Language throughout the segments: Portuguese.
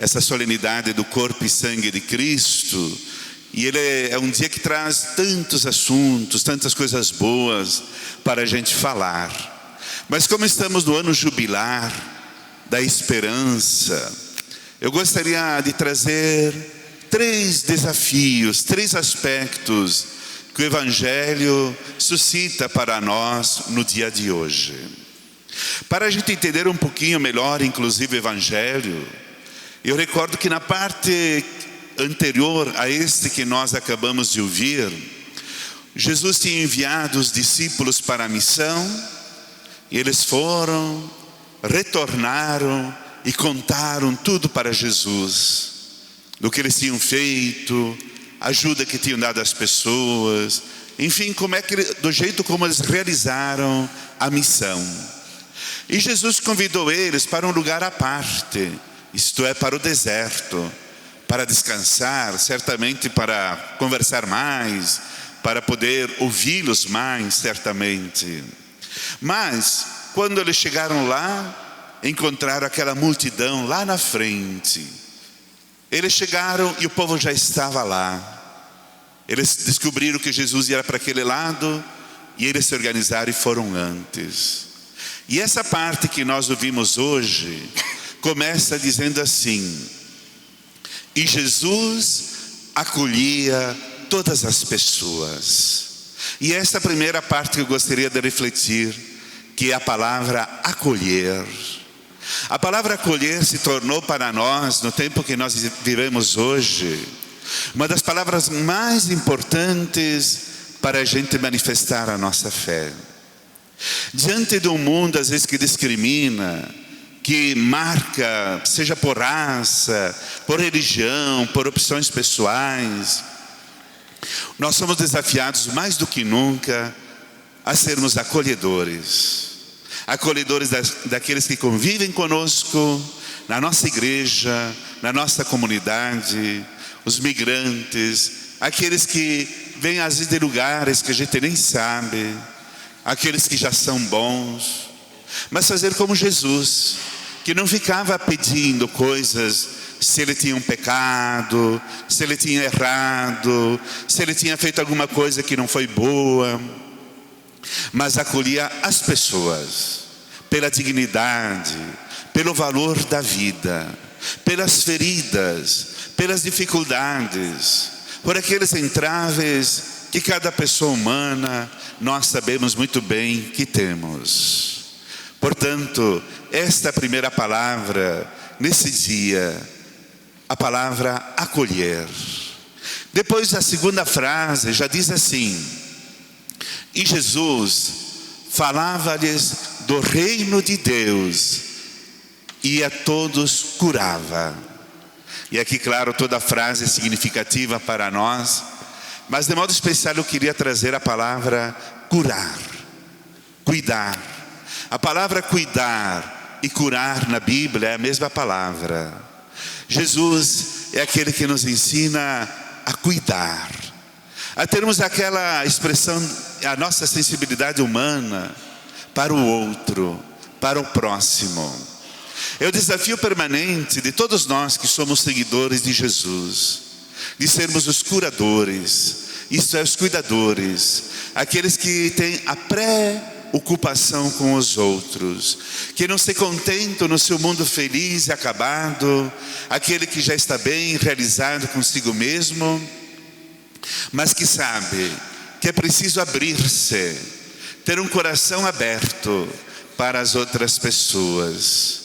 essa solenidade do corpo e sangue de Cristo. E ele é um dia que traz tantos assuntos, tantas coisas boas para a gente falar. Mas como estamos no ano jubilar da esperança, eu gostaria de trazer 3 desafios, 3 aspectos que o Evangelho suscita para nós no dia de hoje. Para a gente entender um pouquinho melhor, inclusive, o Evangelho, eu recordo que na parte anterior a este que nós acabamos de ouvir, Jesus tinha enviado os discípulos para a missão, e eles foram, retornaram e contaram tudo para Jesus, do que eles tinham feito, a ajuda que tinham dado às pessoas, enfim, do jeito como eles realizaram a missão. E Jesus convidou eles para um lugar à parte, isto é, para o deserto, para descansar, certamente para conversar mais, para poder ouvi-los mais, certamente. Mas, quando eles chegaram lá, encontraram aquela multidão lá na frente. Eles chegaram e o povo já estava lá. Eles descobriram que Jesus ia para aquele lado e eles se organizaram e foram antes. E essa parte que nós ouvimos hoje começa dizendo assim: e Jesus acolhia todas as pessoas. E essa é a primeira parte que eu gostaria de refletir, que é a palavra acolher. A palavra acolher se tornou para nós, no tempo que nós vivemos hoje, uma das palavras mais importantes para a gente manifestar a nossa fé. Diante de um mundo, às vezes, que discrimina, que marca, seja por raça, por religião, por opções pessoais, nós somos desafiados mais do que nunca a sermos acolhedores. Acolhedores daqueles que convivem conosco, na nossa igreja, na nossa comunidade, os migrantes, aqueles que vêm às vezes de lugares que a gente nem sabe, aqueles que já são bons, mas fazer como Jesus, que não ficava pedindo coisas, se ele tinha um pecado, se ele tinha errado, se ele tinha feito alguma coisa que não foi boa, mas acolhia as pessoas, pela dignidade, pelo valor da vida, pelas feridas, pelas dificuldades, por aqueles entraves que cada pessoa humana, nós sabemos muito bem que temos. Portanto, esta primeira palavra, nesse dia, a palavra acolher. Depois a segunda frase já diz assim: e Jesus falava-lhes do reino de Deus e a todos curava. E aqui, claro, toda a frase é significativa para nós, mas de modo especial eu queria trazer a palavra curar, cuidar. A palavra cuidar e curar na Bíblia é a mesma palavra. Jesus é aquele que nos ensina a cuidar, a termos aquela expressão, a nossa sensibilidade humana para o outro, para o próximo. É o desafio permanente de todos nós que somos seguidores de Jesus, de sermos os curadores, isto é, os cuidadores, aqueles que têm a preocupação com os outros, que não se contentam no seu mundo feliz e acabado, aquele que já está bem realizado consigo mesmo, mas que sabe que é preciso abrir-se, ter um coração aberto para as outras pessoas.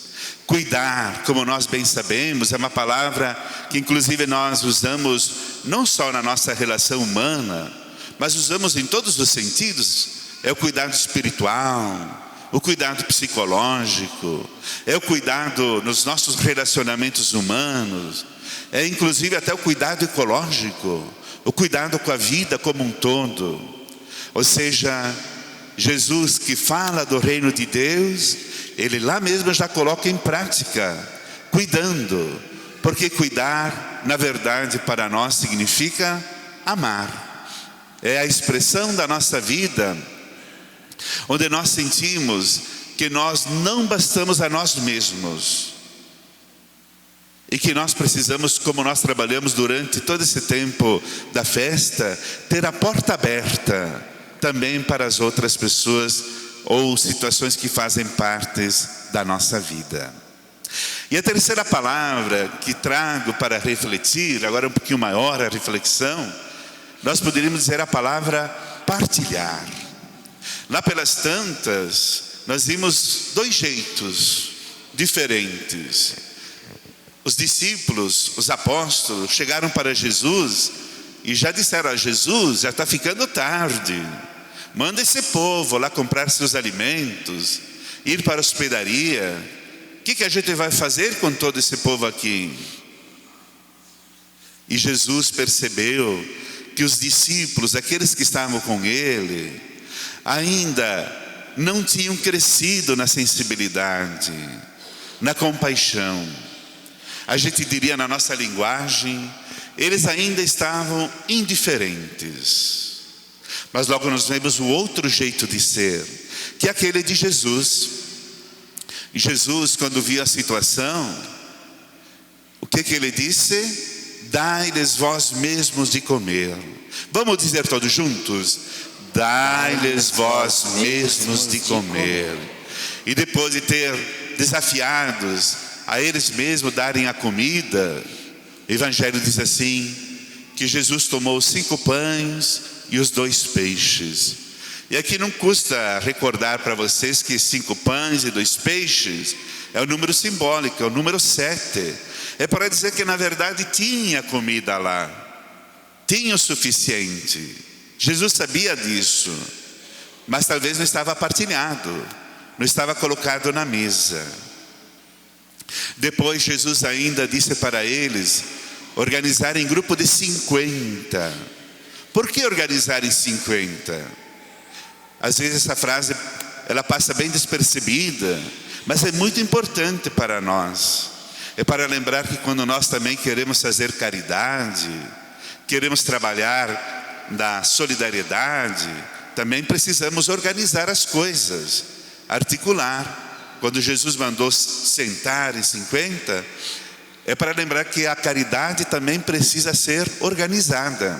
Cuidar, como nós bem sabemos, é uma palavra que inclusive nós usamos não só na nossa relação humana, mas usamos em todos os sentidos. É o cuidado espiritual, o cuidado psicológico, é o cuidado nos nossos relacionamentos humanos, é inclusive até o cuidado ecológico, o cuidado com a vida como um todo. Ou seja, Jesus que fala do reino de Deus, ele lá mesmo já coloca em prática, cuidando, porque cuidar, na verdade, para nós significa amar. É a expressão da nossa vida, onde nós sentimos que nós não bastamos a nós mesmos. E que nós precisamos, como nós trabalhamos durante todo esse tempo da festa, ter a porta aberta também para as outras pessoas ou situações que fazem parte da nossa vida. E a terceira palavra que trago para refletir, agora um pouquinho maior a reflexão, nós poderíamos dizer a palavra partilhar. Lá pelas tantas, nós vimos dois jeitos diferentes. Os discípulos, os apóstolos, chegaram para Jesus e já disseram a Jesus: já está ficando tarde, manda esse povo lá comprar seus alimentos, ir para a hospedaria. O que a gente vai fazer com todo esse povo aqui? E Jesus percebeu que os discípulos, aqueles que estavam com ele, ainda não tinham crescido na sensibilidade, na compaixão. A gente diria na nossa linguagem, eles ainda estavam indiferentes. Mas logo nós vemos o outro jeito de ser, que é aquele de Jesus. E Jesus, quando viu a situação, o que ele disse? Dai-lhes vós mesmos de comer. Vamos dizer todos juntos? Dai-lhes vós mesmos de comer. E depois de ter desafiados a eles mesmos darem a comida, o Evangelho diz assim, que Jesus tomou 5 pães e os 2 peixes. E aqui não custa recordar para vocês que 5 pães e 2 peixes é o número simbólico, é o número 7. É para dizer que na verdade tinha comida lá, tinha o suficiente. Jesus sabia disso, mas talvez não estava partilhado, não estava colocado na mesa. Depois Jesus ainda disse para eles organizar em grupo de 50. Por que organizar em 50? Às vezes essa frase ela passa bem despercebida, mas é muito importante para nós. É para lembrar que quando nós também queremos fazer caridade, queremos trabalhar na solidariedade, também precisamos organizar as coisas, articular. Quando Jesus mandou sentar em 50, é para lembrar que a caridade também precisa ser organizada.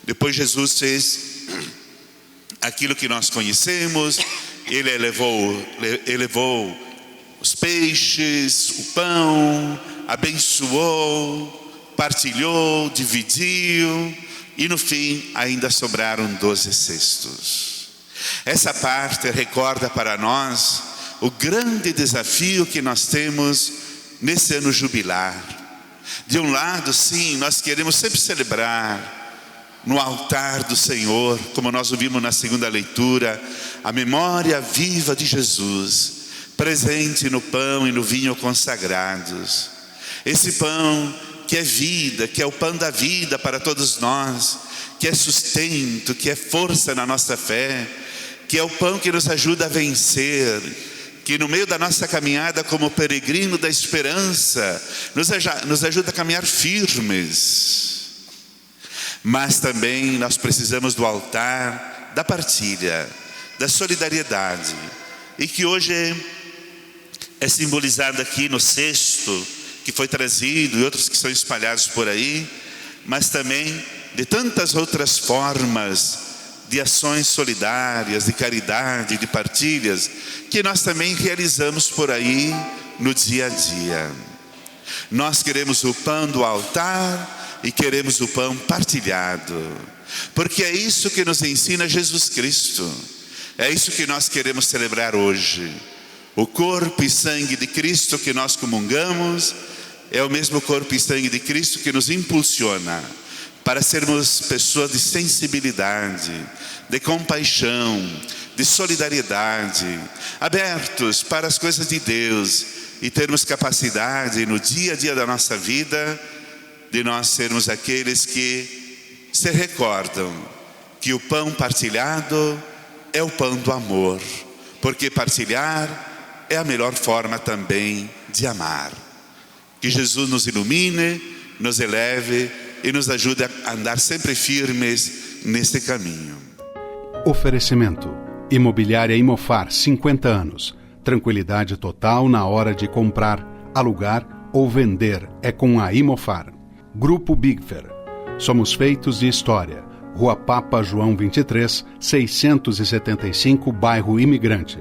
Depois Jesus fez aquilo que nós conhecemos, ele elevou os peixes, o pão, abençoou, partilhou, dividiu, e no fim ainda sobraram 12 cestos. Essa parte recorda para nós o grande desafio que nós temos nesse ano jubilar. De um lado, sim, nós queremos sempre celebrar no altar do Senhor, como nós ouvimos na segunda leitura, a memória viva de Jesus, presente no pão e no vinho consagrados. Esse pão que é vida, que é o pão da vida para todos nós, que é sustento, que é força na nossa fé, que é o pão que nos ajuda a vencer, que no meio da nossa caminhada como peregrino da esperança, nos ajuda a caminhar firmes. Mas também nós precisamos do altar da partilha, da solidariedade, e que hoje é simbolizado aqui no cesto que foi trazido e outros que são espalhados por aí, mas também de tantas outras formas de ações solidárias, de caridade, de partilhas, que nós também realizamos por aí no dia a dia. Nós queremos o pão do altar e queremos o pão partilhado, porque é isso que nos ensina Jesus Cristo. É isso que nós queremos celebrar hoje. O corpo e sangue de Cristo que nós comungamos é o mesmo corpo e sangue de Cristo que nos impulsiona para sermos pessoas de sensibilidade, de compaixão, de solidariedade, abertos para as coisas de Deus e termos capacidade no dia a dia da nossa vida de nós sermos aqueles que se recordam que o pão partilhado é o pão do amor, porque partilhar é a melhor forma também de amar. Que Jesus nos ilumine, nos eleve e nos ajude a andar sempre firmes nesse caminho. Oferecimento: Imobiliária Imofar, 50 anos. Tranquilidade total na hora de comprar, alugar ou vender é com a Imofar. Grupo Bigfer. Somos feitos de história. Rua Papa João 23, 675, Bairro Imigrante.